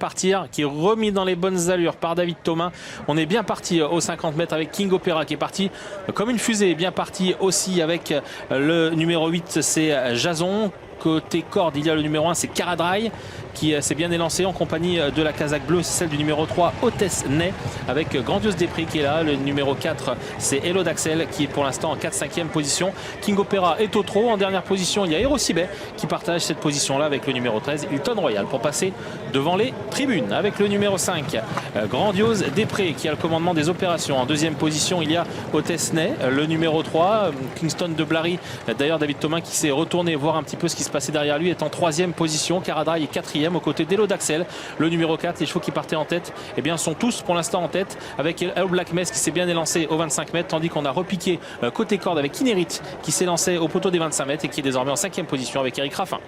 Partir, qui est remis dans les bonnes allures par David Thomas. On est bien parti aux 50 mètres avec King Opera qui est parti comme une fusée, bien parti aussi avec le numéro 8, c'est Jason. Côté corde, il y a le numéro 1, c'est Karadraï qui s'est bien élancé en compagnie de la casaque bleue, c'est celle du numéro 3, Hôtesse Ney, avec Grandiose Després qui est là. Le numéro 4, c'est Hello d'Axel qui est pour l'instant en 4-5e position. King Opera est au trot. En dernière position, il y a Hero Sibet qui partage cette position-là avec le numéro 13, Hilton Royal, pour passer devant les tribunes avec le numéro 5, Grandiose Després qui a le commandement des opérations. En deuxième position, il y a Hôtesse Ney, le numéro 3, Kingston de Blary. D'ailleurs, David Thomas qui s'est retourné voir un petit peu ce qui se passait derrière lui est en 3e position. Karadraï est 4e aux côtés d'Hello d'Axel. Le numéro 4, les chevaux qui partaient en tête, eh bien, sont tous pour l'instant en tête avec Hello Black Mess qui s'est bien élancé aux 25 mètres, tandis qu'on a repiqué côté corde avec Inérit qui s'est lancé au poteau des 25 mètres et qui est désormais en 5e position avec Eric Raffin.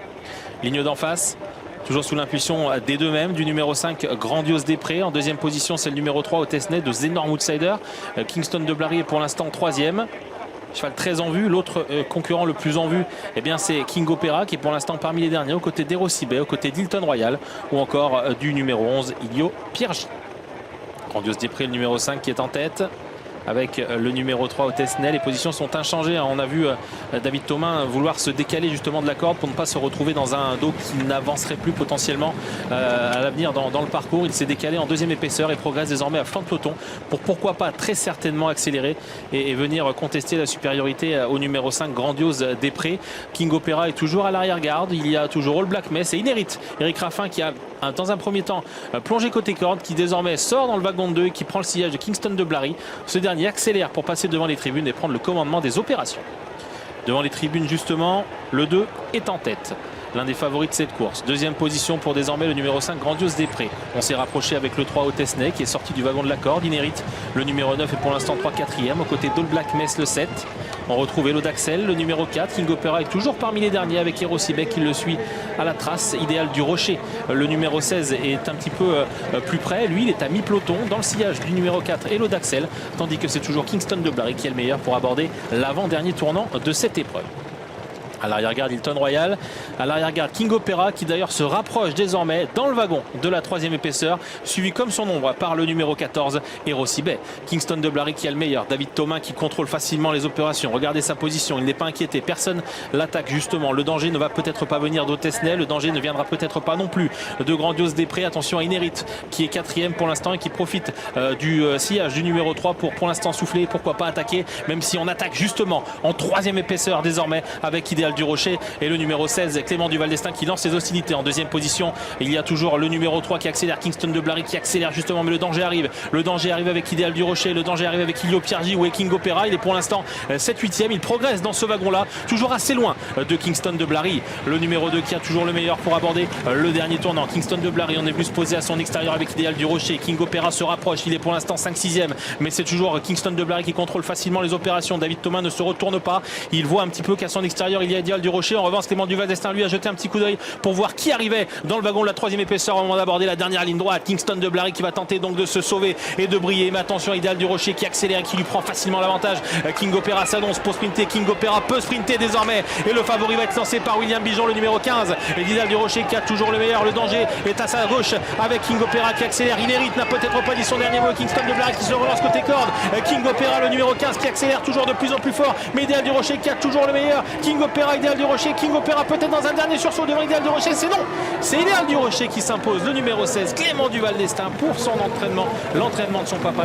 Ligne d'en face, toujours sous l'impulsion des deux mêmes, du numéro 5, Grandiose Després. En deuxième position, c'est le numéro 3, Hôtesse Ney de Zénorme Outsider. Kingston de Blary est pour l'instant 3e. Cheval très en vue. L'autre concurrent le plus en vue, eh bien, c'est King Opera qui est pour l'instant parmi les derniers, aux côtés d'Hero Sibet, aux côtés d'Hilton Royal ou encore du numéro 11, Ilio Piergi. Grandiose Després, le numéro 5 qui est en tête, avec le numéro 3, Hôtesse Ney. Les positions sont inchangées. On a vu David Thomas vouloir se décaler justement de la corde pour ne pas se retrouver dans un dos qui n'avancerait plus potentiellement à l'avenir dans le parcours. Il s'est décalé en deuxième épaisseur et progresse désormais à flanc de peloton pour pourquoi pas très certainement accélérer et venir contester la supériorité au numéro 5, Grandiose Després. King Opera est toujours à l'arrière-garde. Il y a toujours All Black Mess et Inérit, Eric Raffin qui a dans un premier temps plongé côté corde, qui désormais sort dans le wagon de 2 et qui prend le sillage de Kingston de Blary. Ce dernier accélère pour passer devant les tribunes et prendre le commandement des opérations. Devant les tribunes justement, le 2 est en tête, l'un des favoris de cette course. Deuxième position pour désormais le numéro 5, Grandiose Després. On s'est rapproché avec le 3, Hôtesse Ney qui est sorti du wagon de la corde. Inérit, le numéro 9 est pour l'instant 3-4e aux côtés d'All Black Mess le 7. On retrouve Hello d'Axel, le numéro 4. King Opera est toujours parmi les derniers avec Hero Sibet qui le suit à la trace. Idéal du Rocher, le numéro 16, est un petit peu plus près. Lui, il est à mi-peloton dans le sillage du numéro 4, Hello d'Axel, tandis que c'est toujours Kingston de Blary qui est le meilleur pour aborder l'avant-dernier tournant de cette épreuve. À l'arrière-garde, Hilton Royal. À l'arrière-garde, King Opera qui d'ailleurs se rapproche désormais dans le wagon de la 3e épaisseur, suivi comme son ombre par le numéro 14, Hero Sibet. Kingston de Blary qui a le meilleur. David Thomas qui contrôle facilement les opérations. Regardez sa position, il n'est pas inquiété. Personne l'attaque justement. Le danger ne va peut-être pas venir d'Hôtesse Ney. Le danger ne viendra peut-être pas non plus de Grandiose Després. Attention à Inérit qui est 4e pour l'instant et qui profite du sillage du numéro 3 pour l'instant souffler. Pourquoi pas attaquer, même si on attaque justement en 3e épaisseur désormais avec Idéal du Rocher et le numéro 16, Clément du Val-d'Estaing qui lance ses hostilités. En deuxième position, il y a toujours le numéro 3 qui accélère, Kingston de Blary qui accélère justement, mais le danger arrive. Le danger arrive avec Idéal du Rocher, le danger arrive avec Ilio Piergi ou King Opera. Il est pour l'instant 7-8e, il progresse dans ce wagon-là, toujours assez loin de Kingston de Blary. Le numéro 2 qui a toujours le meilleur pour aborder le dernier tournant. Kingston de Blary, on est venu se poser à son extérieur avec Idéal du Rocher. King Opera se rapproche, il est pour l'instant 5-6e, mais c'est toujours Kingston de Blary qui contrôle facilement les opérations. David Thomas ne se retourne pas, il voit un petit peu qu'à son extérieur il y a Idéal du Rocher. En revanche, Clément du Val-d'Estaing lui a jeté un petit coup d'œil pour voir qui arrivait dans le wagon de la 3e épaisseur au moment d'aborder la dernière ligne droite. Kingston de Blary qui va tenter donc de se sauver et de briller, mais attention, Idéal du Rocher qui accélère et qui lui prend facilement l'avantage. King Opera s'annonce pour sprinter. King Opera peut sprinter désormais et le favori va être lancé par William Bijon, le numéro 15, et Idéal du Rocher qui a toujours le meilleur. Le danger est à sa gauche avec King Opera qui accélère. Inérit n'a peut-être pas dit son dernier mot. Kingston de Blary qui se relance côté corde. King Opera, le numéro 15, qui accélère toujours de plus en plus fort, mais Idéal du Rocher qui a toujours le meilleur. King Opera, Idéal du Rocher, King Opera peut-être dans un dernier sursaut devant Idéal du Rocher. C'est non, c'est Idéal du Rocher qui s'impose. Le numéro 16, Clément du Val-d'Estaing, pour son entraînement, l'entraînement de son papa.